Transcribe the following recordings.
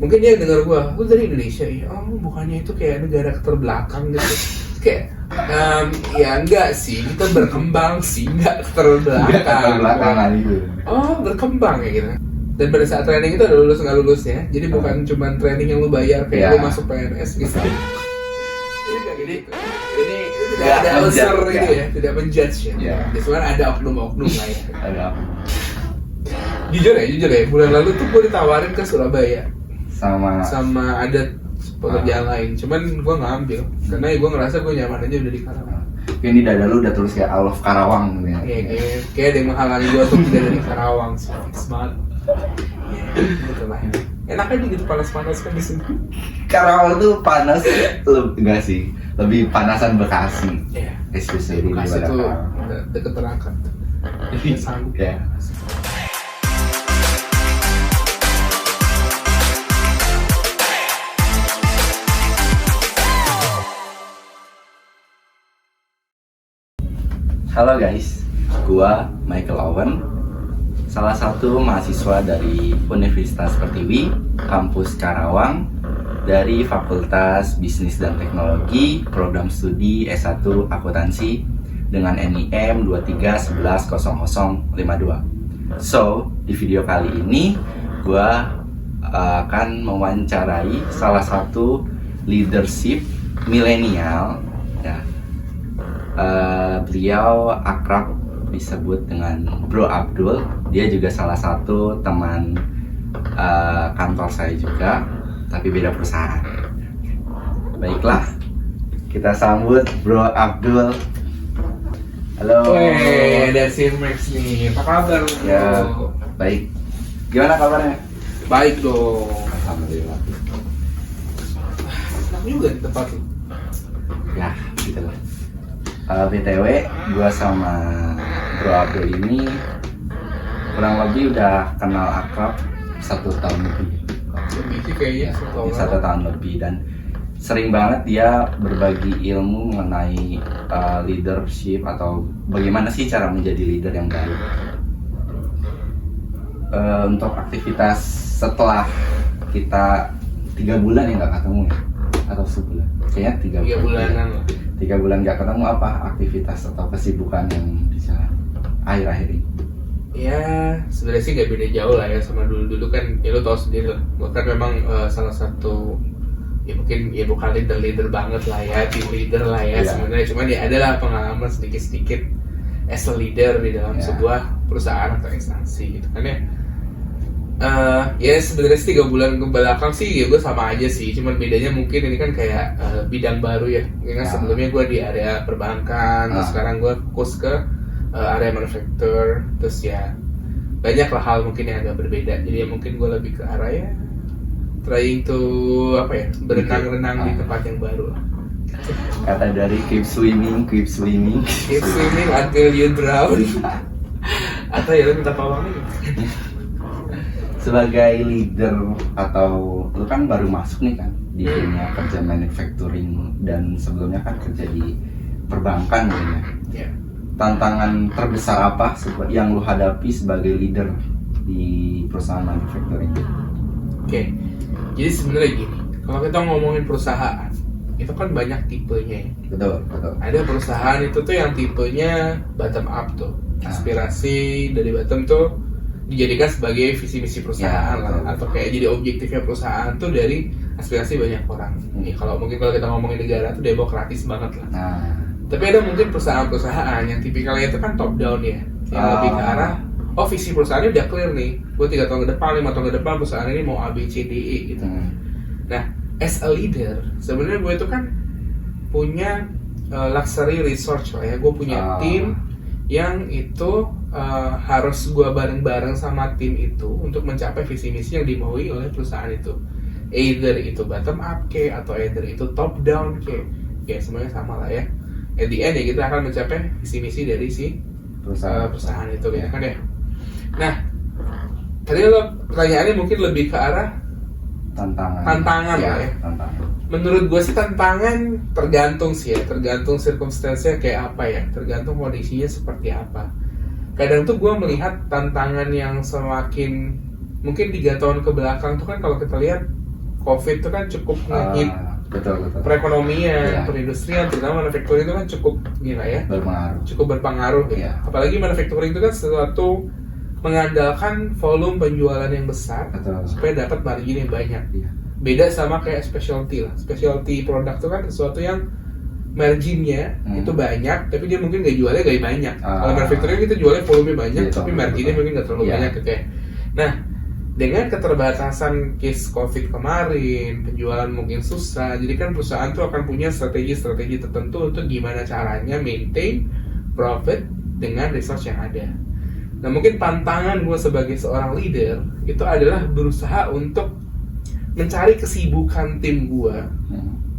mungkin dia dengar gue, lu dari Indonesia ya, oh bukannya itu kayak negara terbelakang gitu, kayak ya enggak sih, kita berkembang sih, enggak terbelakangan itu. Oh berkembang ya gitu. Dan pada saat training itu ada lulus nggak lulus ya, jadi bukan cuma training yang lu bayar kayak lu masuk PNS gitu. Jadi tidak ada unsur itu ya, tidak menjudge ya. Sebenarnya ada oknum-oknum lah ya. Ada apa? Jujur ya, bulan lalu tuh gue ditawarin ke Surabaya sama ada pekerjaan lain, cuman gue nggak ambil karena gue ngerasa gue nyaman aja udah di Karawang. Kayak di dada lu udah tulis kayak I love Karawang gitu ya. Kayak ada yang menghalangi gue untuk tidak dari Karawang sih, smart. Gitu lah. Enak aja gitu panas-panas kan di sini. Karawang tuh panas, enggak sih, lebih panasan Bekasi. Iya. Especially di Bekasi tuh Karawang. deket Terakat. Jadi sanggup. Ya. Halo guys, gua Michael Owen, salah satu mahasiswa dari Universitas Pertiwi, kampus Karawang, dari Fakultas Bisnis dan Teknologi, program studi S1 Akuntansi dengan NIM 23110052. So, di video kali ini gua akan mewawancarai salah satu leadership milenial ya. Beliau akrab disebut dengan Bro Abdul. Dia juga salah satu teman kantor saya juga, tapi beda perusahaan. Baiklah, kita sambut Bro Abdul. Halo. Ada si Max nih. Apa kabar? Ya, baik. Gimana kabarnya? Baik dong. Alhamdulillah. Enak juga di tempat lu. Ya, gitu lah. BTW, gua sama Bro Abdul ini kurang lebih udah kenal akrab 1 tahun lebih. Lebih sih kayaknya 1 tahun lebih, dan sering banget dia berbagi ilmu mengenai leadership atau bagaimana sih cara menjadi leader yang baik. Untuk aktivitas setelah kita 3 bulan ya nggak ketemu ya, atau sebulan? Kayaknya 3 bulanan lah. 3 bulan nggak ketemu, apa aktivitas atau kesibukan yang bisa akhir-akhir ini? Ya sebenarnya sih gak beda jauh lah ya sama dulu kan, ya lo tau sendiri lah. Gue kan memang salah satu ya mungkin ya bukan leader banget lah ya, team leader lah ya sebenarnya. Cuman ya adalah pengalaman sedikit as a leader di dalam sebuah perusahaan atau instansi gitu kan ya. Ya sebenarnya 3 bulan ke belakang sih ya gue sama aja sih, cuman bedanya mungkin ini kan kayak bidang baru ya. Mungkin kan sebelumnya gue di area perbankan, terus sekarang gue fokus ke area manufacture, terus ya banyak lah hal mungkin yang agak berbeda. Jadi ya mungkin gue lebih ke arah ya trying to berenang-renang di tempat yang baru lah. Kata dari keep swimming until you drown. Atau ya lo minta tolong nih. Sebagai leader, atau lu kan baru masuk nih kan di dunia kerja manufacturing, dan sebelumnya kan kerja di perbankan gitu ya. Tantangan terbesar apa yang lu hadapi sebagai leader di perusahaan manufacturing? Oke. Jadi sebenarnya gini, kalau kita ngomongin perusahaan, itu kan banyak tipenya ya. Betul. Ada perusahaan itu tuh yang tipenya bottom up tuh. Inspirasi dari bottom tuh dijadikan sebagai visi misi perusahaan lah, atau kayak jadi objektifnya perusahaan tuh dari aspirasi banyak orang. Kalau kita ngomongin negara tuh demokratis banget lah. Tapi ada mungkin perusahaan-perusahaan yang tipikalnya itu kan top down ya, yang lebih ke arah visi perusahaannya udah clear nih, gue 3 tahun ke depan, 5 tahun ke depan perusahaan ini mau A, B, C, D, E gitu. Nah, as a leader sebenarnya gue itu kan punya luxury resource lah ya. Gue punya tim yang itu harus gue bareng-bareng sama tim itu untuk mencapai visi misi yang dimaui oleh perusahaan itu. Either itu bottom up ke, atau either itu top down ke, ya semuanya sama lah ya. At the end ya kita akan mencapai visi misi dari si perusahaan itu gitu kan ya. Nah, tadi pertanyaannya mungkin lebih ke arah tantangan lah ya. Menurut gue sih tantangan tergantung sih ya, tergantung circumstance-nya kayak apa ya, tergantung kondisinya seperti apa. Kadang tuh gue melihat tantangan yang semakin mungkin 3 tahun ke belakang tuh kan, kalau kita lihat COVID itu kan cukup ngehit betul. perekonomian, Iya. perindustrian, terutama manufacturing itu kan cukup gila ya, cukup berpengaruh gitu. Iya. Apalagi manufacturing itu kan sesuatu mengandalkan volume penjualan yang besar Betul. supaya dapat margin yang banyak. Iya. Beda sama kayak specialty lah. Specialty produk itu kan sesuatu yang marginnya itu banyak, tapi dia mungkin nggak jualnya gak banyak. Kalau manufacturing kita jualnya volume banyak, Betul, tapi marginnya mungkin nggak terlalu banyak gitu ya. Nah, dengan keterbatasan case COVID kemarin, penjualan mungkin susah, jadi kan perusahaan tuh akan punya strategi-strategi tertentu untuk gimana caranya maintain profit dengan resource yang ada. Nah, mungkin pantangan gue sebagai seorang leader itu adalah berusaha untuk mencari kesibukan tim gue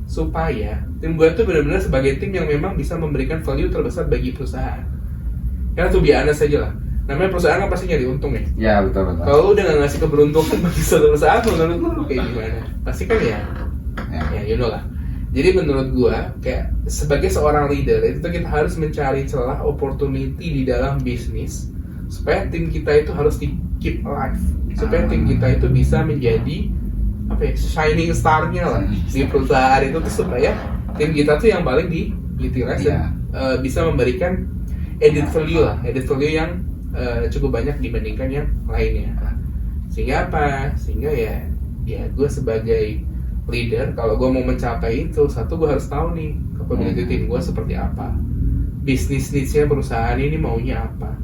supaya tim gue itu benar-benar sebagai tim yang memang bisa memberikan value terbesar bagi perusahaan. Karena tuh biasa saja lah. Namanya perusahaan kan pasti nyari untung ya. Ya betul. Kalau lu udah nggak ngasih keberuntungan bagi suatu perusahaan, menurut lu kayak gimana? Pasti kan ya you know lah. Jadi menurut gua kayak sebagai seorang leader itu kita harus mencari celah opportunity di dalam bisnis supaya tim kita itu harus di keep alive, supaya tim kita itu bisa menjadi shining star-nya lah di perusahaan itu tuh, supaya tim kita tuh yang paling di utilize dan bisa memberikan added value yang cukup banyak dibandingkan yang lainnya. Sehingga apa? Sehingga ya gue sebagai leader, kalau gue mau mencapai itu, satu gue harus tahu nih capability tim gue seperti apa, bisnis needs-nya perusahaan ini maunya apa.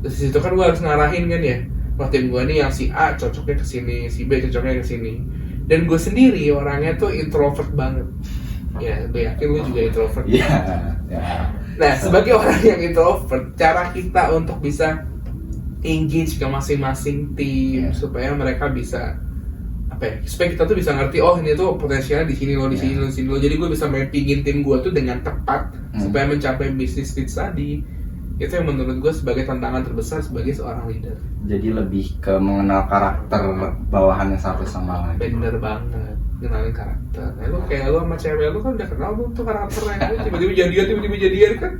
Terus di situ kan gue harus ngarahin kan ya, wah tim gue nih yang si A cocoknya ke sini, si B cocoknya ke sini. Dan gue sendiri orangnya tuh introvert banget. Ya, gue yakin lu juga introvert. Iya. Nah, sebagai orang yang introvert, cara kita untuk bisa engage ke masing-masing tim supaya mereka bisa supaya kita tuh bisa ngerti, oh ini tuh potensialnya di sini loh, di sini loh, di sini loh. Jadi gue bisa mappingin tim gue tuh dengan tepat supaya mencapai business needs tadi. Itu yang menurut gue sebagai tantangan terbesar sebagai seorang leader. Jadi lebih ke mengenal karakter bawahannya satu sama lain. Bener banget, kenalin karakter. Nah, lu kayak lu sama cewek lu kan udah kenal tuh karakternya. Tiba-tiba jadian kan.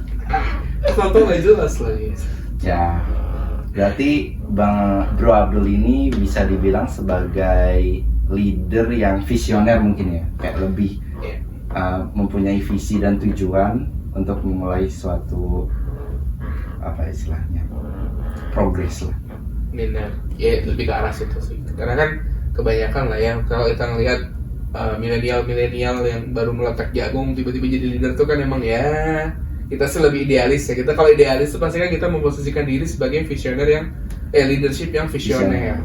Tau-tau gak jelas lagi. Ya, berarti Bro Abdul ini bisa dibilang sebagai leader yang visioner mungkin ya, kayak lebih mempunyai visi dan tujuan untuk memulai suatu istilahnya progress lah. Benar, ya lebih ke arah situ sih. Karena kan kebanyakan lah ya, kalau kita ngelihat milenial yang baru meletak jagung tiba-tiba jadi leader tuh kan emang ya kita sih lebih idealis ya. Kita kalau idealis tuh pasti kan kita memposisikan diri sebagai visioner yang leadership yang visioner.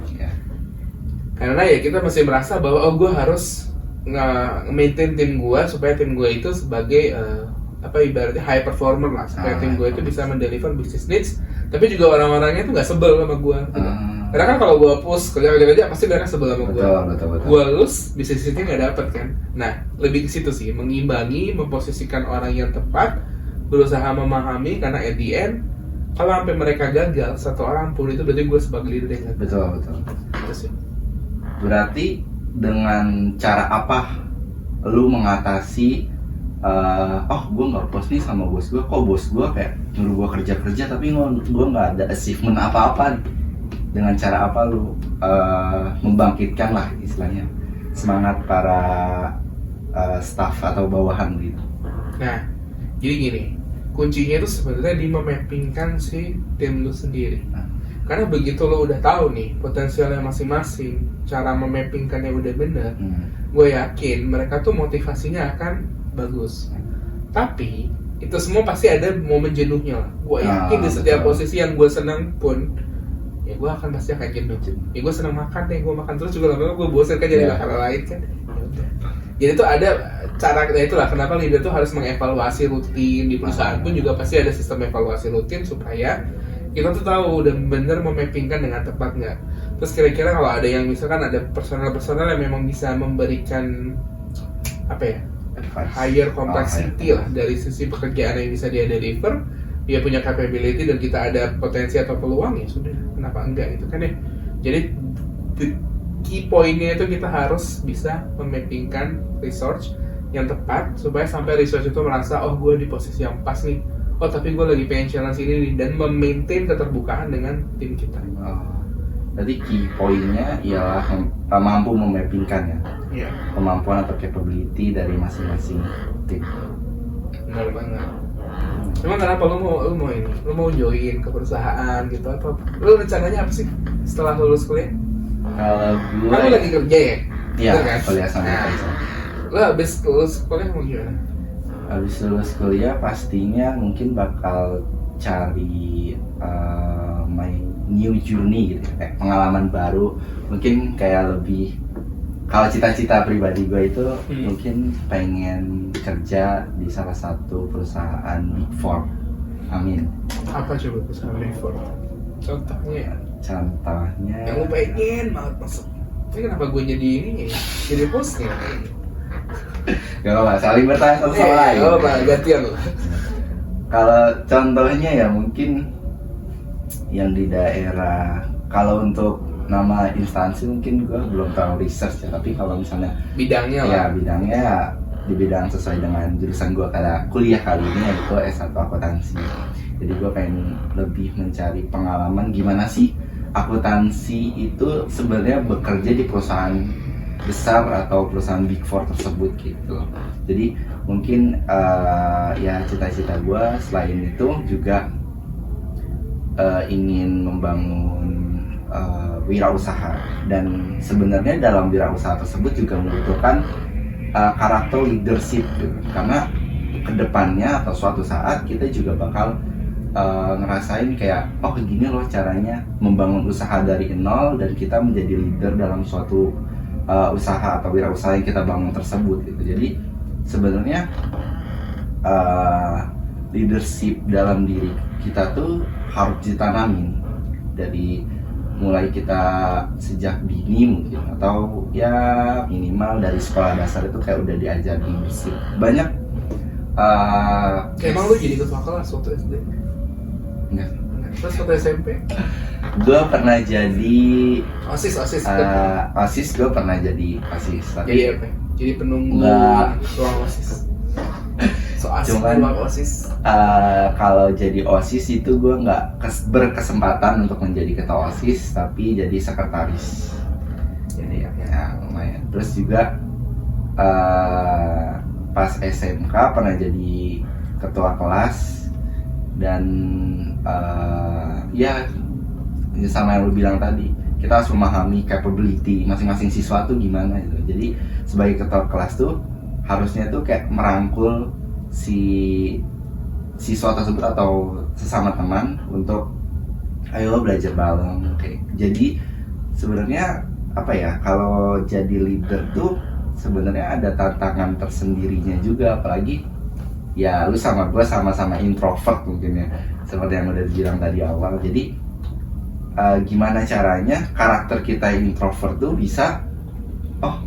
Karena ya kita masih merasa bahwa gue harus nge-maintain tim gue supaya tim gue itu sebagai ibaratnya high performer lah, supaya tim gue itu bisa mendeliver business needs, tapi juga orang-orangnya itu nggak sebel sama gue. Karena kan kalau gue push kerja pasti mereka sebel sama gue. Betul. Gue lose, business needs-nya nggak dapet kan. Nah, lebih ke situ sih, mengimbangi, memposisikan orang yang tepat, berusaha memahami, karena at the end kalau sampai mereka gagal satu orang pun, itu berarti gue sebagai leader yang gagal. Betul. Itu sih. Berarti dengan cara apa lu mengatasi gue nggak puas nih sama bos gue, kok bos gue kayak nyuruh gue kerja tapi gue nggak ada achievement apa-apa. Dengan cara apa lu membangkitkan lah istilahnya semangat para staff atau bawahan gitu? Nah, jadi gini, kuncinya itu sebenarnya di memappingkan si tim lu sendiri. Karena begitu lo udah tahu nih potensialnya masing-masing, cara memappingkannya udah bener, gue yakin mereka tuh motivasinya akan bagus. Tapi itu semua pasti ada momen jenuhnya lah. Gue yakin di setiap posisi yang gue senang pun, ya gue pasti akan jenuh. Ya gue senang makan deh, gue makan terus juga lama-lama gue bosan kan jadi makanan lain kan. Jadi itu ada cara, itulah kenapa leader tuh harus mengevaluasi rutin. Di perusahaan pun juga pasti ada sistem evaluasi rutin supaya kita tuh tahu udah bener memappingkan dengan tepat nggak. Terus kira-kira kalau ada yang misalkan ada personal yang memang bisa memberikan higher complexity lah dari sisi pekerjaan yang bisa dia deliver, dia punya capability dan kita ada potensi atau peluang, ya sudah, kenapa enggak gitu kan ya. Jadi key pointnya itu kita harus bisa memappingkan resource yang tepat supaya sampai resource itu merasa, oh gue di posisi yang pas nih, oh tapi gue lagi pengen challenge ini nih, dan memaintain keterbukaan dengan tim kita. Berarti key poinnya ialah mampu memappingkan ya Iya, kemampuan atau capability dari masing-masing tim. benar banget. Emang kenapa lu mau join ke perusahaan gitu atau lu rencananya apa sih setelah lulus kuliah? Kalau gue Kan lu lagi kerja ya? Iya, Bener kan? kuliah sambil Nah, kerja. lu habis lulus kuliah mau gimana? Habis lulus kuliah pastinya mungkin bakal cari my new journey gitu, kayak pengalaman baru. Mungkin kayak lebih, kalau cita-cita pribadi gue itu mungkin pengen kerja di salah satu perusahaan Big Four. Amin. Apa coba perusahaan Big Four? Contohnya Contohnya yang lu pengen banget masuk. Ini kenapa gue jadi ini ya? Jadi hostnya kayaknya. gak apa-apa, saling bertanya satu sama lain. Oh, apa gantian lo. Kalau contohnya ya mungkin yang di daerah, kalau untuk nama instansi mungkin gue belum tahu research ya, tapi kalau misalnya Bidangnya lah. ya bidangnya ya di bidang sesuai dengan jurusan gue pada kuliah kali ini, yaitu S1 akuntansi. Jadi gue pengen lebih mencari pengalaman gimana sih akuntansi itu sebenarnya bekerja di perusahaan besar atau perusahaan Big Four tersebut gitu. Jadi mungkin ya cita-cita gue selain itu juga ingin membangun wirausaha, dan sebenarnya dalam wirausaha tersebut juga membutuhkan karakter leadership gitu. Karena kedepannya atau suatu saat kita juga bakal ngerasain kayak oh gini loh caranya membangun usaha dari nol dan kita menjadi leader dalam suatu usaha atau wirausaha yang kita bangun tersebut gitu. Jadi sebenarnya leadership dalam diri kita tuh harus ditanamin dari mulai kita sejak dini mungkin, atau ya minimal dari sekolah dasar itu kayak udah diajar leadership. Banyak Emang lu jadi ketua kelas waktu SD? enggak. Terus waktu SMP? Gue pernah jadi OSIS. OSIS, gue pernah jadi OSIS. Jadi Tapi apa? Jadi penunggu Enggak. ruang OSIS. So asik Cuman, ruang OSIS. kalau jadi OSIS itu gue nggak berkesempatan untuk menjadi ketua OSIS, tapi jadi sekretaris. Jadi ya lumayan. Terus juga pas SMK pernah jadi ketua kelas, dan ya sama yang lu bilang tadi, kita harus memahami capability masing-masing siswa tuh gimana gitu. Jadi sebagai ketua kelas tuh harusnya tuh kayak merangkul si siswa tersebut atau sesama teman untuk ayo belajar bareng. Jadi sebenarnya apa ya, kalau jadi leader tuh sebenarnya ada tantangan tersendirinya juga, apalagi ya lu sama gue sama-sama introvert mungkin ya, seperti yang udah dibilang tadi awal. Jadi gimana caranya karakter kita yang introvert tuh bisa, oh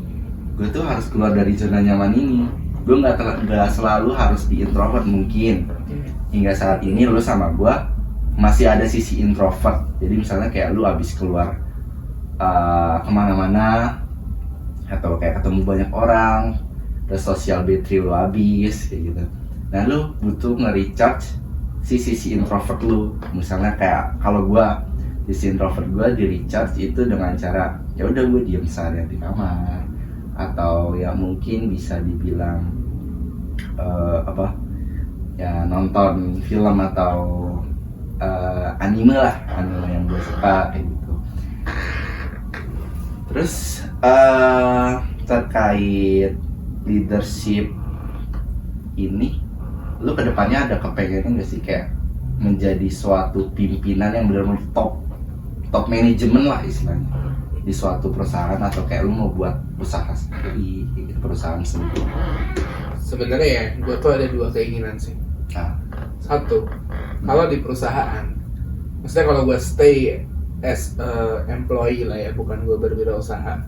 gue tuh harus keluar dari zona nyaman ini. Gue nggak selalu harus di introvert. Mungkin hingga saat ini lu sama gue masih ada sisi introvert. Jadi misalnya kayak lu abis keluar kemana-mana atau kayak ketemu banyak orang, terus social battery lu habis kayak gitu. Nah lu butuh nge-recharge si sisi introvert lu. Misalnya kayak kalau gue, sisi introvert gue di-recharge itu dengan cara ya udah gue diem seharian di kamar, atau ya mungkin bisa dibilang ya nonton film atau anime yang gue suka kayak gitu. Terus terkait leadership ini, lu kedepannya ada kepengenan gak sih kayak menjadi suatu pimpinan yang benar-benar top manajemen lah istilahnya di suatu perusahaan, atau kayak lu mau buat usaha sendiri, perusahaan sendiri? Sebenarnya ya, gue tuh ada dua keinginan sih. Satu, kalau di perusahaan, maksudnya kalau gue stay as employee lah ya, bukan gue berwirausaha,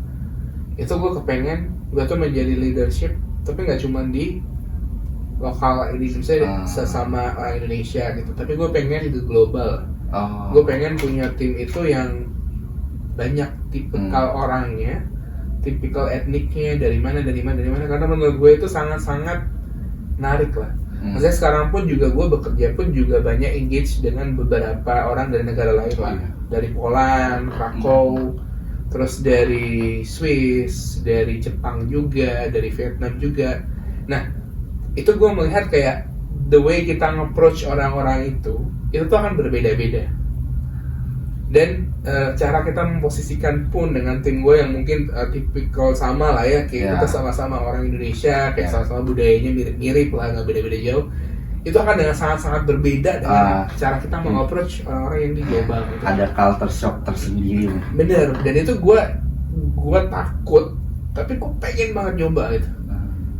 itu gue kepengen gue tuh menjadi leadership, tapi nggak cuma di lokal ini, misalnya sesama orang Indonesia gitu, tapi gue pengen di global. Gue pengen punya tim itu yang banyak tipikal orangnya, tipikal etniknya dari mana, karena menurut gue itu sangat-sangat menarik lah. Maksudnya sekarang pun juga gue bekerja pun juga banyak engage dengan beberapa orang dari negara lain lah, dari Poland, Krakow, terus dari Swiss, dari Jepang juga, dari Vietnam juga. Nah, itu gue melihat kayak the way kita nge-approach orang-orang itu tuh akan berbeda-beda. Dan cara kita memposisikan pun dengan tim gue yang mungkin tipikal sama lah ya, kayak kita sama-sama orang Indonesia, kayak sama-sama budayanya mirip-mirip lah, nggak beda-beda jauh. Itu akan dengan sangat-sangat berbeda dengan cara kita meng-approach orang-orang yang di global. Gitu. Ada culture shock tersendiri. Bener, dan itu gue takut, tapi gue pengen banget nyoba gitu.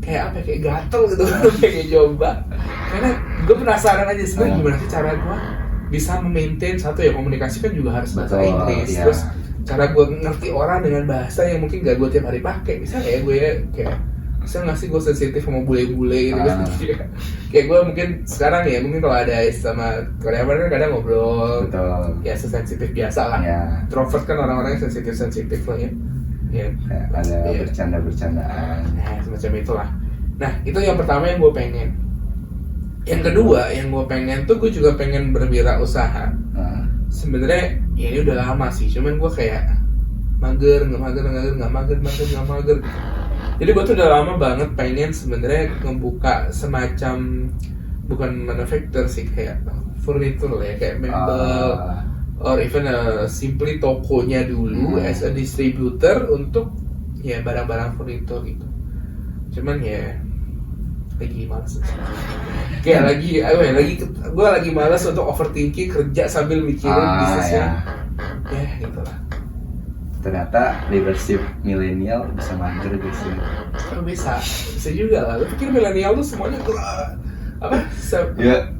Kayak apa, kayak gatel gitu, pengen nyoba. Karena gue penasaran aja sebenarnya gimana sih cara gue bisa memaintain satu ya, komunikasi kan juga harus bahasa Inggris, terus cara gue ngerti orang dengan bahasa yang mungkin gak gue tiap hari pakai. Misalnya ya gue kayak bisa nggak sih gue sensitif sama bule-bule gitu kan. Kayak gue mungkin sekarang ya, mungkin kalau ada sama Korea kan kadang ngobrol ya sesensitif biasa lah. Introvert kan orang-orang yang sensitif lah ya. Ada bercanda-bercandaan. Nah, semacam itulah. Nah, itu yang pertama yang gue pengen. Yang kedua yang gue pengen tuh, gue juga pengen berwirausaha. Sebenarnya ya ini udah lama sih, cuman gue kayak mager gitu. Jadi gue tuh udah lama banget pengen sebenarnya ngebuka semacam, bukan manufacturer sih, kayak furniture ya, kayak mebel or even simply tokonya dulu as a distributor untuk ya barang-barang furniture gitu. Cuman ya lagi malas kayak gue lagi malas untuk overthinking, kerja sambil mikirin bisnisnya ya gitu lah. Ternyata leadership milenial bisa mager guys ya. Bisa juga lah. Lu pikir milenial tuh semuanya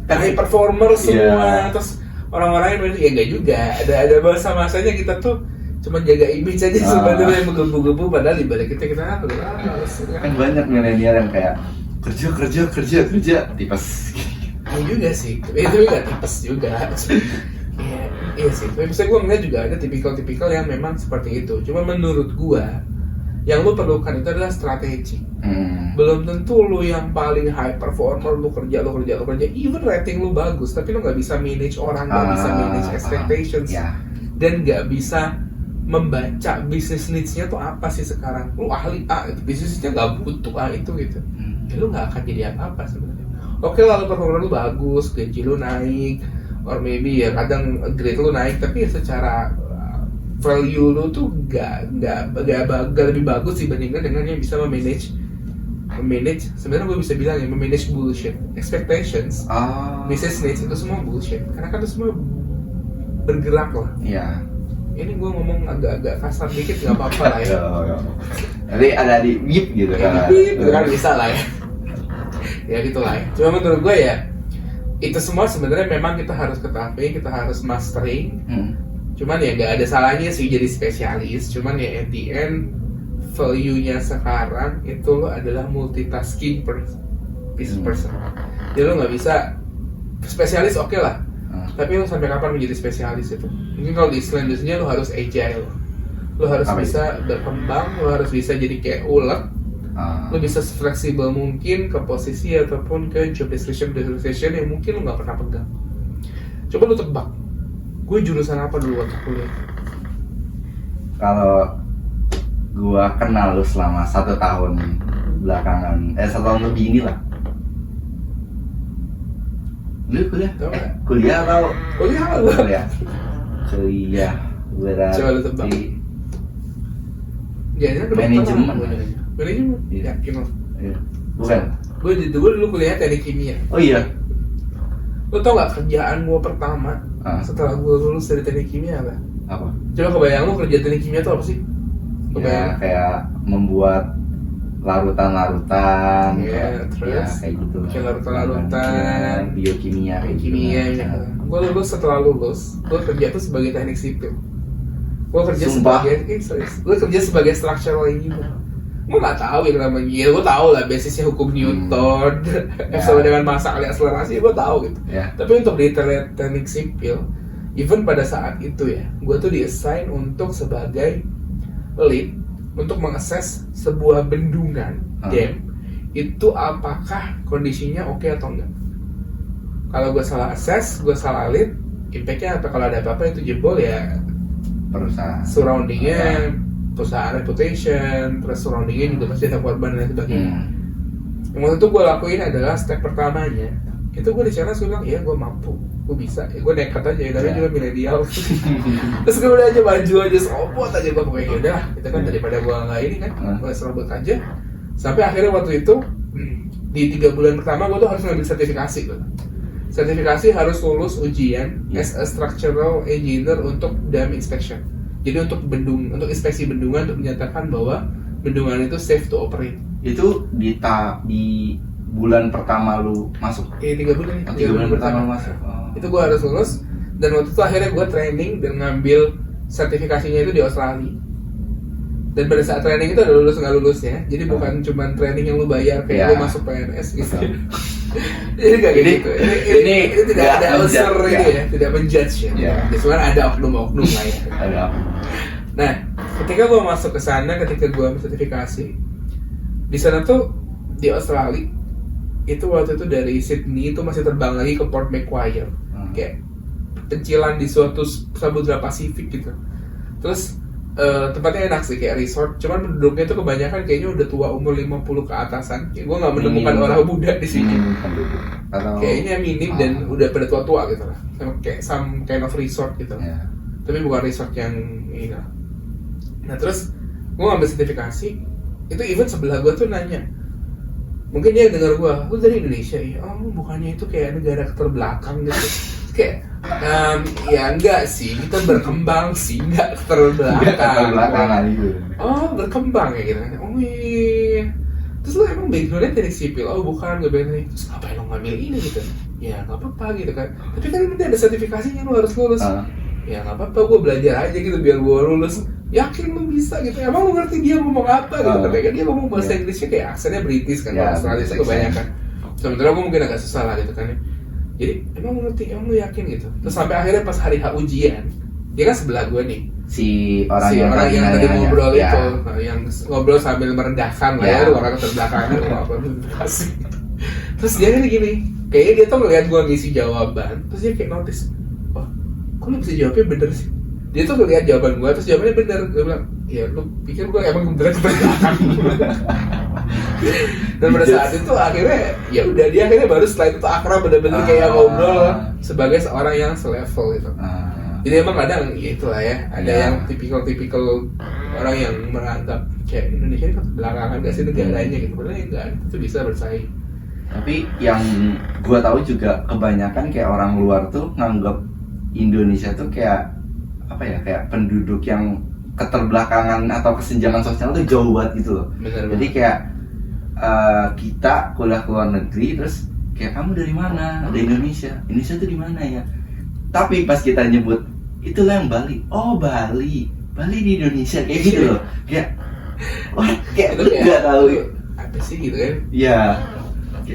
high performer semua, terus orang-orang yang ya enggak juga. Ada masa-masanya kita tuh cuma jaga image aja sebenarnya, menggebu-gebu, padahal di balik kita kan banyak milenial yang kayak kerja tipes. Iya juga sih, itu juga tipes juga. Iya sih, tapi misalnya gue ngeliat juga ada tipikal-tipikal yang memang seperti itu. Cuma menurut gue, yang lu perlukan itu adalah strategi. Belum tentu lu yang paling high performer, lu kerja, even rating lu bagus, tapi lu gak bisa manage orang, gak bisa manage expectations, dan gak bisa membaca bisnis needs-nya tuh apa sih sekarang. Lu ahli A, bisnisnya gak butuh A itu gitu. Ya lu gak akan jadi apa-apa sebenarnya. Oke, lalu performa lu bagus, gaji lu naik, or maybe ya kadang grade lu naik, tapi ya secara value lu tuh gak lebih bagus dibandingkan dengan yang bisa memanage. Sebenarnya gue bisa bilang ya, memanage bullshit expectations, business needs, itu semua bullshit. Karena kan itu semua bergerak lah. Ini gue ngomong agak kasar dikit gak apa-apa lah ya. Nanti ada di beep gitu kan. Itu kan bisa lah ya. Ya gitu lah ya. Cuma menurut gue ya, itu semua sebenarnya memang kita harus ketahui, kita harus mastering. Cuman ya gak ada salahnya sih jadi spesialis. Cuman ya at the end, value-nya sekarang itu lo adalah multitasking person. Jadi lo gak bisa spesialis, oke lah. Tapi lo sampai kapan menjadi spesialis itu? Mungkin kalau di selanjutnya lo harus agile. Lo harus bisa berkembang, lo harus bisa jadi kayak ulet. Lo bisa fleksibel mungkin ke posisi ataupun ke job description yang mungkin lo gak pernah pegang. Coba lo tebak, gue jurusan apa dulu waktu kuliah? Kalau gue kenal lo selama 1 tahun belakangan, 1 tahun lebih inilah. Lu kuliah atau? Kuliah berarti coba lu tebak. Manajemen. Yakin lo? Bukan. Gue dulu kuliah teknik kimia. Oh iya. Lo tau gak kerjaan gue pertama setelah gue lulus dari teknik kimia apa? Coba kebayang lo kerja teknik kimia tuh apa sih? Ya, kayak membuat larutan-larutan, terus kayak gitu. Kayak larutan-larutan, biokimia, kimia. Gue lulus, setelah lulus, gue kerja tuh sebagai teknik sipil. Gue kerja sebagai structural engineer. Gue nggak tahu yang namanya, gue tahu lah basisnya hukum Newton, sama dengan massa kali akselerasi, gue tahu gitu. Tapi untuk di teknik sipil, even pada saat itu ya, gue tuh di-assign untuk sebagai lead untuk mengakses sebuah bendungan dam itu apakah kondisinya oke atau enggak. Kalau gue salah assess, gue salah lead, impact-nya apa? Kalau ada apa-apa itu jebol ya perusahaan surrounding-nya, perusahaan reputation, terus surrounding-nya juga pasti ada korban dan sebagainya. Yang waktu itu gue lakuin adalah step pertamanya itu gue di sana gue bilang iya gue mampu, gue bisa, ya, gue nekat aja ya, tapi juga milenial. Terus gue udah aja maju aja, serobot aja gue pokoknya udah, itu kan daripada gue nggak ini kan, gue serobot aja. Sampai akhirnya waktu itu di 3 bulan pertama gue tuh harus ngambil sertifikasi gue. Sertifikasi harus lulus ujian as a structural engineer untuk dam inspection. Jadi untuk inspeksi bendungan untuk menyatakan bahwa bendungan itu safe to operate. Itu di bulan pertama lu masuk? 3 bulan. 3 bulan pertama masuk. Itu gue harus lulus, dan waktu itu akhirnya gue training dan ngambil sertifikasinya itu di Australia. Dan pada saat training itu ada lulus nggak lulusnya, jadi bukan cuma training yang lu bayar kayak lu masuk PNS gitu. Jadi kayak gitu. Ini tidak ada unsur ini ya, tidak menjudge ya. Cuma ada oknum-oknum lah ya. Nah, ketika gue masuk ke sana, ketika gue ambil sertifikasi, di sana tuh di Australia itu waktu itu dari Sydney itu masih terbang lagi ke Port Macquarie, kayak pencilan di suatu samudra Pasifik gitu. Terus tempatnya enak sih, kayak resort, cuman penduduknya tuh kebanyakan kayaknya udah tua, umur 50 ke atasan. Gue nggak menemukan orang muda di sini. Kayaknya minim dan udah pada tua-tua gitu lah. Kayak some kind of resort gitu. Tapi bukan resort yang ini lah. Nah terus gue ngambil sertifikasi, itu even sebelah gue tuh nanya, mungkin dia denger gue, lu dari Indonesia ya? Oh bukannya itu kayak negara terbelakang gitu. Kayak ya enggak sih, kita berkembang sih, enggak terbelakang. Oh berkembang ya gitu kan. Oh iya. Terus lo emang backgroundnya teknik sipil? Oh bukan, gue bilang terus ngapain lo ngambil ini gitu? Ya nggak apa-apa gitu kan. Tapi kan nanti ada sertifikasinya, lo harus lulus. Ya nggak apa-apa, gue belajar aja gitu biar gue lulus. Yakin lo bisa gitu? Emang lo ngerti dia ngomong apa gitu? Tapi kan dia ngomong bahasa Inggrisnya kayak aksennya British kan, Australia itu kebanyakan. Sementara gue mungkin agak susah lah gitu kan ya. Jadi emang lu ngerti, emang lu yakin gitu. Terus sampai akhirnya pas hari H ujian, dia kan sebelah gue nih, si orang yang tadi ngobrol itu, yang ngobrol sambil merendahkan lah ya, orang terbelakangnya apa kasih. Terus dia kan gini, kayaknya dia tuh ngeliat gue ngisi jawaban, terus dia kayak notice, wah, kok lu bisa jawabnya bener sih? Dia tuh ngeliat jawaban gue, terus jawabannya bener. Gue bilang, ya lu pikir gue emang beneran terbelakang? Dan pada saat itu akhirnya ya udah, dia akhirnya baru setelah itu akrab bener-bener kayak ngobrol sebagai seorang yang selevel gitu. Jadi emang kadang ya itulah ya, ada yang tipikal orang yang menganggap kayak Indonesia ini kan belakangan gak sih negaranya gitu. Padahal enggak, itu bisa bersaing. Tapi yang gua tahu juga kebanyakan kayak orang luar tuh nganggap Indonesia tuh kayak apa ya, kayak penduduk yang keterbelakangan atau kesenjangan sosial tuh jauh banget gitu loh. Jadi kayak kita kuliah ke luar negeri, terus kayak kamu dari mana? Dari Indonesia. Indonesia tuh di mana ya? Tapi pas kita nyebut itulah yang Bali. Oh Bali di Indonesia kayak gitu loh. Kayak wah, kayak lu nggak tahu apa sih gitu kan? Iya.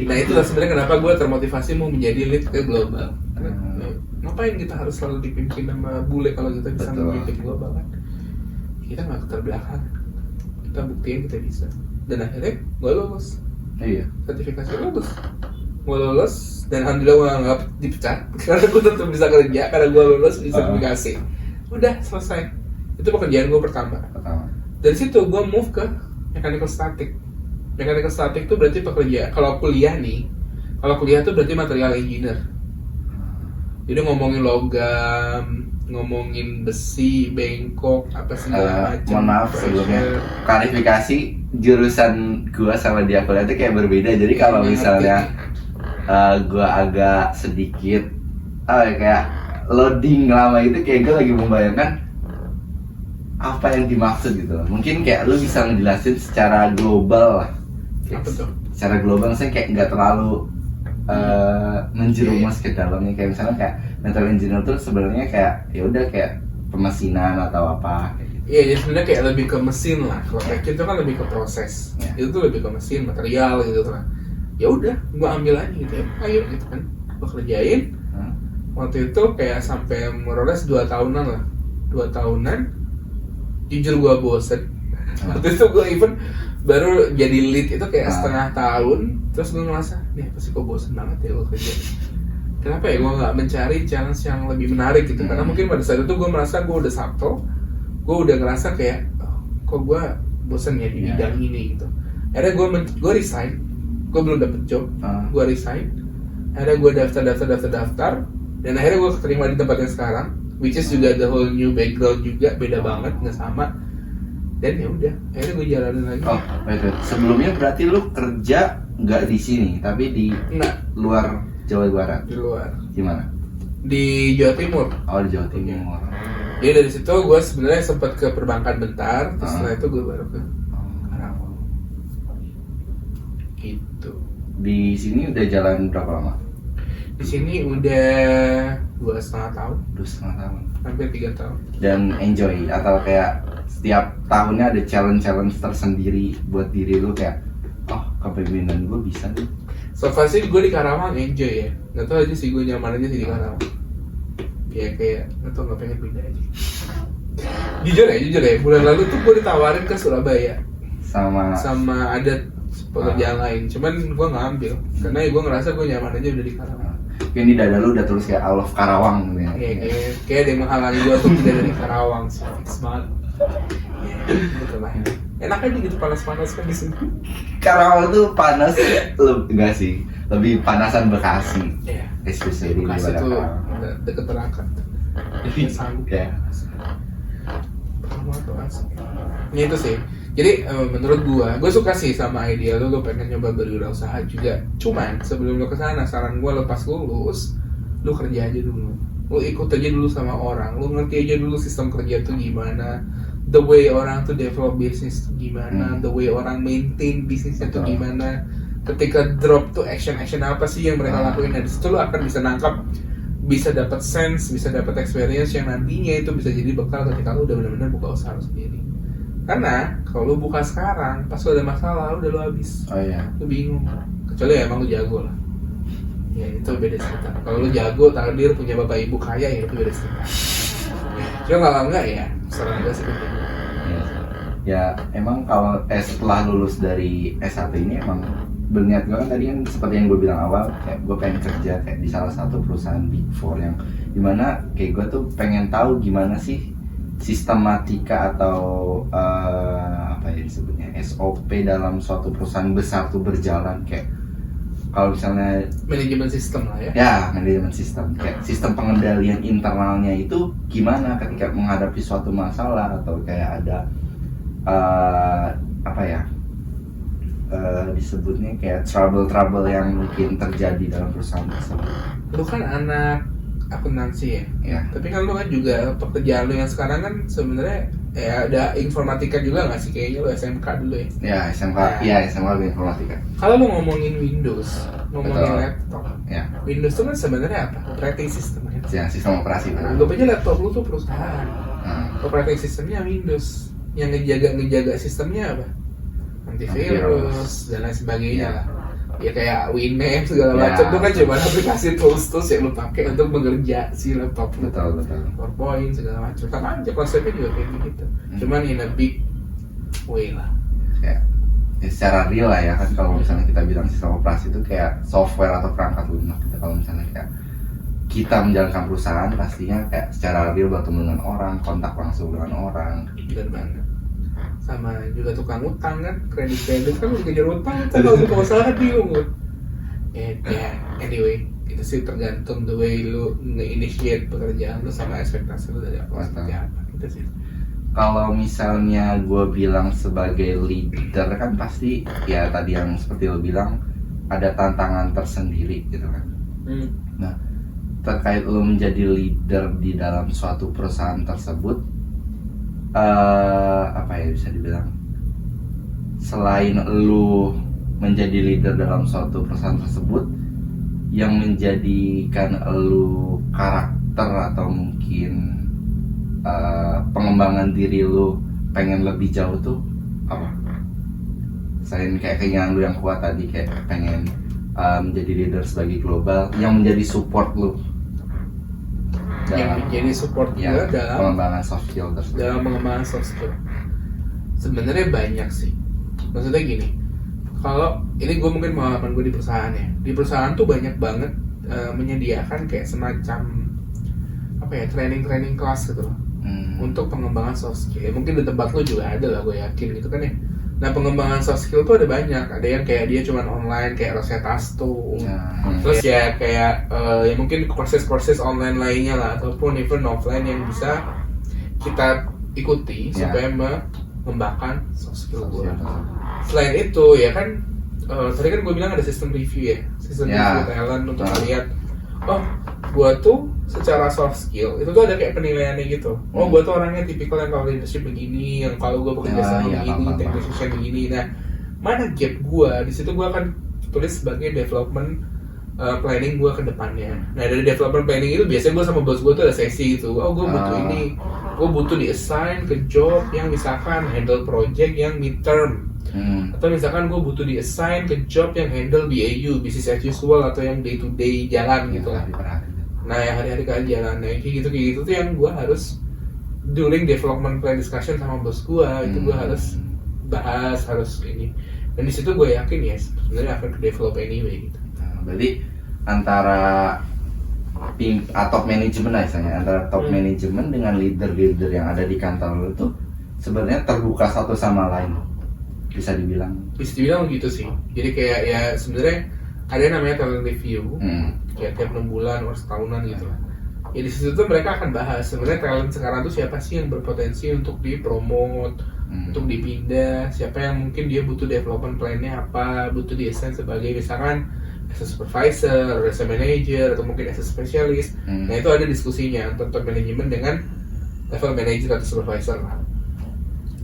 Nah itulah sebenarnya kenapa gue termotivasi mau menjadi lead ke global. Ngapain kita harus selalu dipimpin sama bule kalau kita bisa memimpin global kan? Kita nggak terbelakang. Kita buktiin kita bisa. Dan akhirnya gue lulus. Sertifikasi gue lulus dan alhamdulillah gue nggak dipecat karena gue tetap bisa kerja karena gue lulus di sertifikasi. Udah selesai. Itu pekerjaan gue pertama. Dari situ gue move ke mechanical static. Mechanical static itu berarti pekerja. Kalau kuliah tuh berarti material engineer. Jadi ngomongin logam, ngomongin besi, bengkok, apa segala macam. Mohon maaf sebelumnya, klarifikasi jurusan gua sama dia kuliah itu kayak berbeda. Jadi kalau misalnya gua agak sedikit kayak loading lama itu, kayak gua lagi membayangkan apa yang dimaksud gitu. Mungkin kayak lu bisa ngejelasin secara global lah. Apa tuh? Secara global saya kayak nggak terlalu menjerumus ke dalamnya. Kayak misalnya kayak metal engineer tuh sebenarnya kayak ya udah kayak pemesinan atau apa. Iya, jadi sebenarnya kayak lebih ke mesin lah. Kalau kayak itu kan lebih ke proses. Itu tuh lebih ke mesin, material gitu kan. Ya udah, gua ambil aja gitu ya. Ayo gitu kan. Gua kerjain. Waktu itu kayak sampai meroles 2 tahunan lah. 2 tahunan. Jujur gua bosen. Waktu itu gua even baru jadi lead itu kayak setengah tahun, terus gue ngerasa nih pasti kok bosen banget ya gue kerja. Kenapa ya gue nggak mencari challenge yang lebih menarik gitu? Karena mungkin pada saat itu gue merasa gue udah subtle, gue udah ngerasa kayak kok gue bosen ya di bidang ini gitu. Akhirnya gue resign, gue belum dapet job, gue resign. Akhirnya gue daftar, dan akhirnya gue keterima di tempat yang sekarang, which is juga the whole new background juga, beda banget, nggak sama. Dan ya udah, akhirnya gue jalanin lagi. Oh, wait. Sebelumnya berarti lu kerja nggak di sini, tapi di luar Jawa Barat? Di luar. Di mana? Di Jawa Timur. Oh, di Jawa Timur. Jadi dari situ gue sebenarnya sempat ke perbankan bentar, terus setelah itu gue baru ke Karawang. Gitu. Di sini udah jalan berapa lama? Di sini udah 2,5 tahun. 2,5 tahun. Hampir 3 tahun. Dan enjoy atau kayak setiap tahunnya ada challenge tersendiri buat diri lu kayak kepemimpinan gue bisa nih. So far sih gue di Karawang enjoy ya. Gak tau aja sih, gue nyaman aja sih di Karawang. Ya kayak gak tau, gak pengen pindah aja. Jujur ya, bulan lalu tuh gue ditawarin ke Surabaya sama ada pekerjaan lain, cuman gue gak ambil karena gue ngerasa gue nyaman aja udah di Karawang. Kayak di dada lu udah tulis kayak I love Karawang gitu ya. Kayak ada yang menghalangi gue untuk tidak dari Karawang sih, fix banget. Gitu lah. Enak aja gitu, panas-panas kan di sini. Karawang tuh panas, enggak sih, lebih panasan Bekasi. Iya. Especially di Bekasi tuh Karawang. deket Terakat. Jadi sanggup. Ya. Ya itu sih. Jadi menurut gue suka sih sama ide lu pengen nyoba berwirausaha juga. Cuman sebelum lu kesana, saran gue lepas lulus, lu kerja aja dulu. Lu ikut aja dulu sama orang, lu ngerti aja dulu sistem kerja tuh gimana, the way orang tuh develop bisnis tuh gimana, the way orang maintain bisnisnya tuh gimana. Ketika drop tuh action apa sih yang mereka lakuin, dan disitu lu akan bisa nangkap, bisa dapat sense, bisa dapat experience yang nantinya itu bisa jadi bekal ketika lu udah benar-benar buka usaha sendiri. Karena kalau lu buka sekarang, pas lu ada masalah, udah lu habis. Oh iya. Lu bingung. Kecuali ya emang lu jago lah. Ya itu beda cerita. Kalau lu jago, takdir punya bapak ibu kaya, ya itu beda cerita. Cuma kalau enggak ya, saran gue sih penting. Ya emang kalau setelah lulus dari S1 ini emang berniat gue kan tadi kan seperti yang gue bilang awal, kayak gue pengen kerja kayak di salah satu perusahaan Big Four yang dimana kayak gue tuh pengen tahu gimana sih sistematika atau apa ya disebutnya SOP dalam suatu perusahaan besar tuh berjalan, kayak kalau misalnya manajemen sistem lah ya. Ya, manajemen sistem, kayak sistem pengendalian internalnya itu gimana ketika menghadapi suatu masalah atau kayak ada disebutnya kayak trouble yang mungkin terjadi dalam perusahaan tersebut. Lu kan anak akuntansi ya. Tapi kan lu kan juga pekerjaan lu yang sekarang kan sebenarnya ya ada informatika juga nggak sih, kayaknya lu SMK dulu ya? Ya SMK, SMK lu informatika. Kalau lu ngomongin Windows, ngomongin laptop, Windows itu kan sebenarnya apa? Operating system ya? Ya sistem operasi. Anggap aja laptop lu tuh perusahaan. Operating systemnya Windows, yang ngejaga sistemnya apa? Antivirus dan lain sebagainya lah. Ya kayak Winamp segala macam itu kan cuma aplikasi tools yang lu pakai untuk bekerja si laptop lu. Betul. PowerPoint segala macam. Sama aja konsepnya juga kayak gitu. Cuman in a big way lah. Kayak secara real lah ya kan, kalau misalnya kita bilang sistem operasi itu kayak software atau perangkat lunak. Kalau misalnya kayak kita menjalankan perusahaan pastinya kayak secara real bertemu dengan orang, kontak langsung dengan orang. Benar banget. Sama juga tukang utang kan, kredit kan juga ngejar utang, itu kalau buka usaha kan bingung kan. Anyway, itu sih tergantung the way lu nge-initiate pekerjaan lu sama ekspektasi lu dari apa seperti apa gitu sih. Kalau misalnya gue bilang sebagai leader kan pasti ya tadi yang seperti lo bilang ada tantangan tersendiri gitu kan. Nah terkait lo menjadi leader di dalam suatu perusahaan tersebut, apa ya bisa dibilang, selain lu menjadi leader dalam suatu perusahaan tersebut, yang menjadikan lu karakter atau mungkin pengembangan diri lu pengen lebih jauh tuh apa? Selain kayak keinginan lu yang kuat tadi kayak pengen menjadi leader sebagai global, yang menjadi support lu yang menjadi support juga dalam pengembangan soft skill tersebut. Dalam pengembangan soft skill sebenarnya banyak sih. Maksudnya gini, kalau ini gue mungkin pengalaman gue di perusahaan ya. Di perusahaan tuh banyak banget menyediakan kayak semacam apa ya, training kelas gitu loh. Untuk pengembangan soft skill. Ya, mungkin di tempat lo juga ada lah, gue yakin gitu kan ya. Nah, pengembangan soft skill tuh ada banyak. Ada yang kayak dia cuman online kayak Rosetta Stone. Terus ya kayak ya mungkin courses online lainnya lah, ataupun even offline yang bisa kita ikuti supaya mengembangkan soft skill gue. Selain itu ya kan tadi kan gue bilang ada sistem review ya, sistem review talent untuk melihat gue tuh secara soft skill itu tuh ada kayak penilaiannya gitu. Gue tuh orangnya tipikal yang kalau leadership begini, yang kalau gue bekerja sama begini, technical decision begini. Nah, mana gap gue? Di situ gue akan tulis sebagai development planning gue ke depannya. Nah, dari development planning itu biasanya gue sama bos gue tuh ada sesi gitu. Gue butuh ini, gue butuh di-assign ke job yang misalkan handle project yang midterm. Atau misalkan gue butuh di-assign ke job yang handle BAU, business as usual, atau yang day to day jalan gitu lah. Nah, yang hari-hari kalian jalan, kayak gitu tuh yang gue harus during development plan discussion sama bos gue, itu gue harus bahas, harus ini. Dan di situ gue yakin ya sebenarnya akan develop anyway gitu. Berarti antara tim top manajemen lah misalnya, antara top manajemen dengan leader yang ada di kantor itu sebenarnya terbuka satu sama lain, bisa dibilang gitu sih. Jadi kayak ya sebenarnya ada yang namanya talent review, kayak tiap 6 bulan atau setahunan gitu lah. Ya di situ tuh mereka akan bahas sebenarnya talent sekarang tuh siapa sih yang berpotensi untuk dipromot, untuk dipindah, siapa yang mungkin dia butuh development plan-nya apa, butuh di-assign sebagai misalkan as a supervisor, as a manager, atau mungkin as a specialist. Nah itu ada diskusinya untuk top manajemen dengan level manager atau supervisor lah.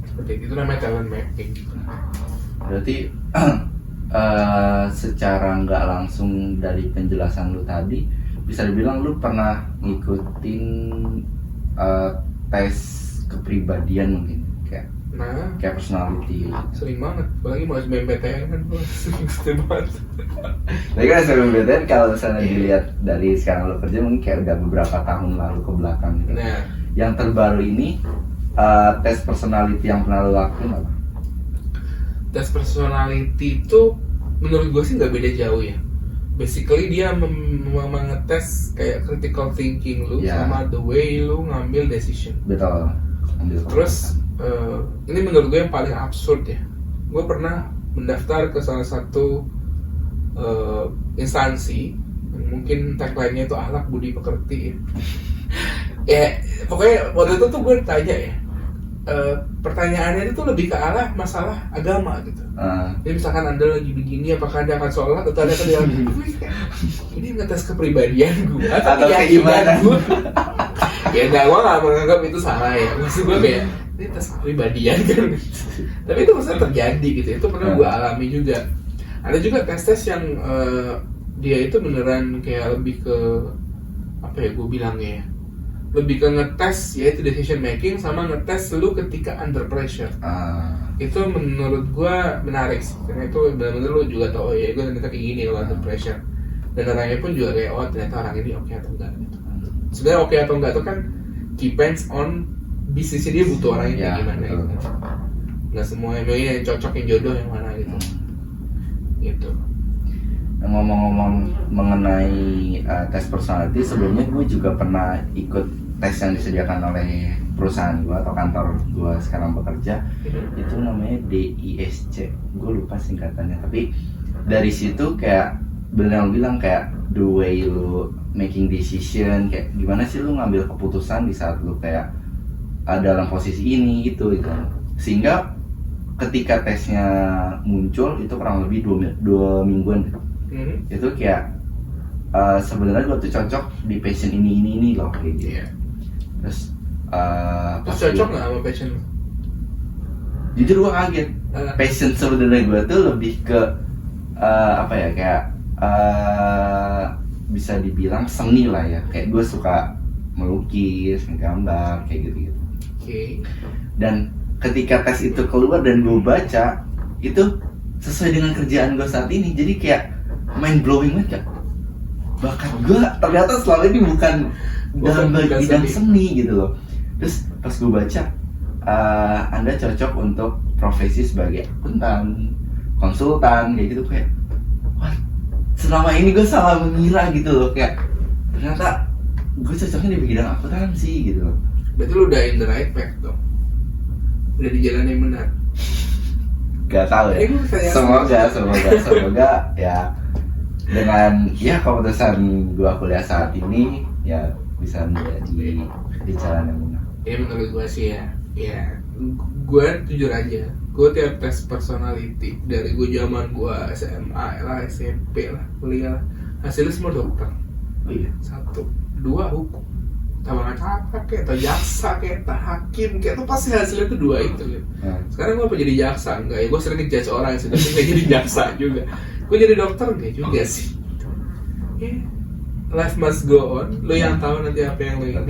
Seperti itu namanya talent mapping. Berarti secara nggak langsung dari penjelasan lu tadi bisa dibilang lu pernah ngikutin tes kepribadian mungkin kayak personality. Sering banget, apalagi mau SBMPTN kan sering banget. Tapi kan SBMPTN kalau misalnya dilihat dari sekarang lu kerja mungkin kayak udah beberapa tahun lalu ke belakang gitu. Nah, yang terbaru ini tes personality yang pernah lu lakuin apa? Tes personality itu menurut gue sih nggak beda jauh ya. Basically dia memang ngetes kayak critical thinking lu sama the way lu ngambil decision. Betul. Terus ini menurut gue yang paling absurd ya. Gue pernah mendaftar ke salah satu instansi yang mungkin tagline-nya itu akhlak budi pekerti ya. Ya pokoknya waktu itu tuh gue ditanya ya, pertanyaannya itu lebih ke arah masalah agama gitu. Jadi misalkan Anda lagi begini, apakah Anda akan sholat atau Anda akan jalan? Ini ngetes kepribadian gue atau keyakinan gue. Ya enggak, gue gak menganggap itu salah ya. Maksud gue kayak ini tes kepribadian kan. Tapi itu maksudnya terjadi gitu. Itu pernah gue alami juga. Ada juga tes yang dia itu beneran kayak lebih ke apa ya gue bilangnya ya, lebih ke ngetes yaitu decision making sama ngetes lu ketika under pressure. Itu menurut gua menarik sih, karena itu benar-benar lu juga tahu ya gua ternyata kayak gini kalau under pressure. Dan orangnya pun juga kayak ternyata orang ini oke atau enggak gitu. Sebenarnya oke atau enggak itu kan depends on bisnisnya dia butuh orangnya kayak gimana gitu. Nggak semua yang cocok, yang jodoh yang mana gitu. Gitu. Ngomong-ngomong mengenai tes personality, sebelumnya gue juga pernah ikut tes yang disediakan oleh perusahaan gue atau kantor gue sekarang bekerja. Itu namanya DISC, gue lupa singkatannya. Tapi dari situ kayak bener yang bilang kayak the way lu making decision, kayak gimana sih lu ngambil keputusan di saat lu kayak dalam posisi ini gitu. Sehingga ketika tesnya muncul itu kurang lebih 2 mingguan itu kayak sebenarnya gue tuh cocok di passion ini loh kayak gitu. Terus cocok nggak sama passion? Jujur gue kaget. Passion sebenarnya gue tuh lebih ke apa ya, kayak bisa dibilang seni lah ya. Kayak gue suka melukis, menggambar kayak gitu. Dan ketika tes itu keluar dan gue baca itu sesuai dengan kerjaan gue saat ini, jadi kayak mind blowing banget kan. Bakat gue ternyata selama ini bukan dalam bidang seni gitu loh. Terus pas gue baca Anda cocok untuk profesi sebagai akuntan, konsultan kayak gitu, kayak wah, selama ini gue salah mengira gitu loh, kayak ternyata gue cocoknya di bidang akuntansi gitu loh. Berarti lu udah in the right path dong, udah di jalan yang benar. Gak tahu ya. Semoga ya dengan ya keputusan gua kuliah saat ini ya bisa menjadi di jalan yang benar. Ya menurut gua sih ya gua jujur aja, gua tiap tes personality dari gua zaman gua SMA lah, SMP lah, kuliah lah, hasilnya semua dokter. Oh iya. 1, 2 hukum, tambah kata kayak atau jaksa kayak atau hakim kayak tuh pasti hasilnya tuh 2 itu gitu. Sekarang gue apa jadi jaksa? Enggak ya, gue sering ngejudge orang yang sudah nggak jadi jaksa juga. Gue jadi dokter enggak juga sih. Life must go on. Lo yang tahu nanti apa yang lo ingin.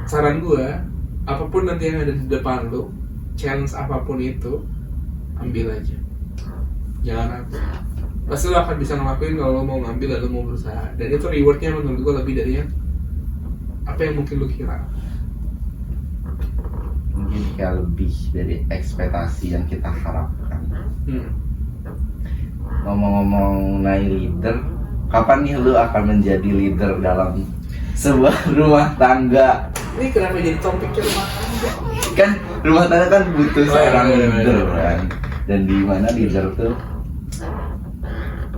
Saran gue, apapun nanti yang ada di depan lo, challenge apapun itu, ambil aja. Jangan ragu. Pasti lo akan bisa ngelakuin kalau lo mau ngambil dan lo mau berusaha. Dan itu rewardnya menurut gue lebih dari yang apa yang mungkin lo kira. Mungkin kayak lebih dari ekspektasi yang kita harapkan. Ngomong-ngomong naik leader, kapan nih lu akan menjadi leader dalam sebuah rumah tangga? Ini kenapa jadi topiknya rumah tangga? Kan rumah tangga kan butuh seorang leader bener. kan. Dan di mana leader tuh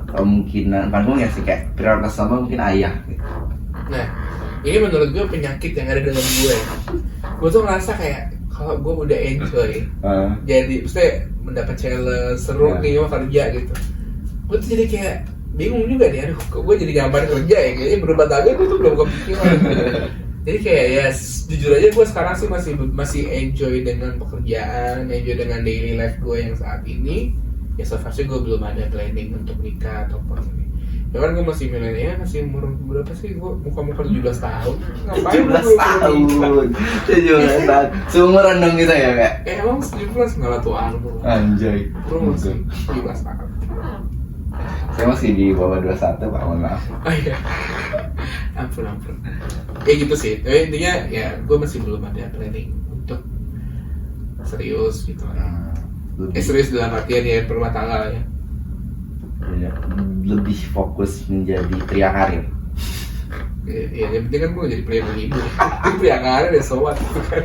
kemungkinan panggungnya sih kayak prioritas sama mungkin ayah gitu. Nah, ini menurut gue penyakit yang ada dalam gue. Gue tuh ngerasa kayak kalau gue udah enjoy, jadi maksudnya mendapat challenge seru nih kerja gitu, gue tuh jadi kayak bingung juga nih, aduh kok gue jadi gambar kerja ya, kayaknya berubah tangga gue tuh belum kepikiran. Jadi kayak ya jujur aja gue sekarang sih masih enjoy dengan pekerjaan, enjoy dengan daily life gue yang saat ini. Ya so far sih gue belum ada planning untuk nikah ataupun ini. Ya kan gue masih milenial, masih umur berapa sih? Gue muka-muka 17 tahun. Ngapain 17 tahun. 17 tahun. Seumuran dong kita ya, Kak? Emang 17 malah tuaan bro. Anjay. Bro masih 17 tahun. Saya masih di bawah 21, Pak, mohon maaf. Oh iya. Ampun. Ya gitu sih. Tapi intinya ya gue masih belum ada planning untuk serius gitu. Serius dalam artian ya berumah tangga lah ya. Lebih fokus menjadi pria karir. Ya yang penting kan gue jadi pria ibu. Pria karir ya sobat gitu kan.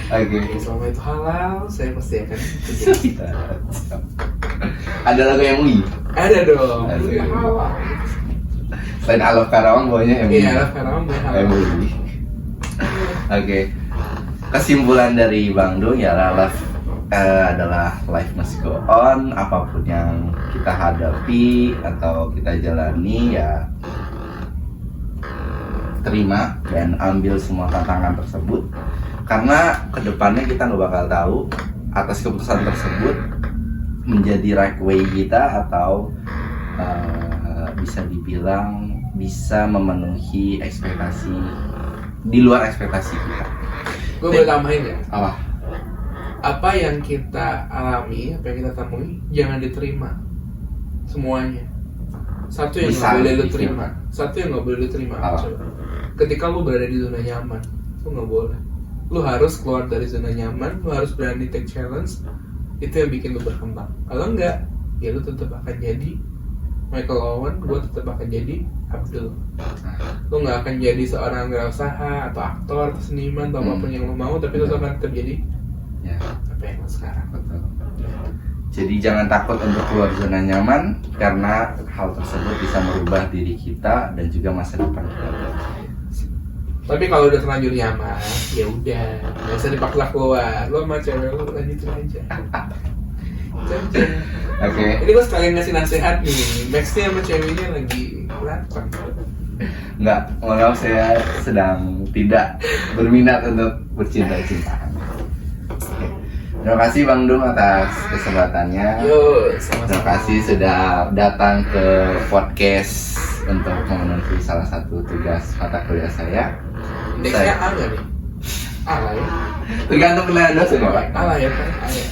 Oke. Selama itu halal, saya pasti akan Kita. Ada lagu yang MUI? ada dong. Ada. Ya halal. Selain Alaf Karawang bawahnya MUI. Iya, Alaf Karawang gue halal. MUI. Oke. Kesimpulan dari Bang Do ya adalah life must go on, apapun yang kita hadapi atau kita jalani ya terima dan ambil semua tantangan tersebut, karena kedepannya kita nggak bakal tahu atas keputusan tersebut menjadi right way kita atau bisa dibilang bisa memenuhi ekspektasi di luar ekspektasi kita. Gue boleh tambahin ya? Apa yang kita alami, apa yang kita temui, jangan diterima semuanya. Satu yang nggak boleh lu terima. Coba. Ketika lu berada di zona nyaman, lu nggak boleh. Lu harus keluar dari zona nyaman, lu harus berani take challenge. Itu yang bikin lu berkembang. Kalau enggak, ya lu tetap akan jadi Michael Owen, gue tetap akan jadi Abdul. Lu nggak akan jadi seorang wirausaha atau aktor atau seniman atau apapun yang lu mau, tapi lu akan tetap jadi apa yang sekarang. Betul. Jadi jangan takut untuk keluar zona nyaman, karena hal tersebut bisa merubah diri kita dan juga masa depan kita. Tapi kalau udah terlanjur nyaman, ya udah, nggak usah dipaksa keluar. Lo sama cewek lo lanjutin aja. Oke. Ini gue sekalian ngasih nasihat nih. Maxnya sama ceweknya lagi berantem. Enggak, maaf, saya sedang tidak berminat untuk bercinta-cintaan. Terima kasih Bang Dung atas kesempatannya. Sama-sama. Terima kasih sudah datang ke podcast untuk memenuhi salah satu tugas mata kuliah saya. Indeksnya A nggak nih? A lah ya. Tergantung penilaian dosen ya Pak. A lah ya kan? A ya.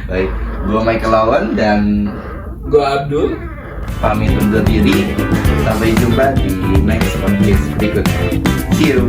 Baik, gua Michael Lawan dan Gua Abdul. Pamit undur diri. Sampai jumpa di next podcast berikutnya. See you.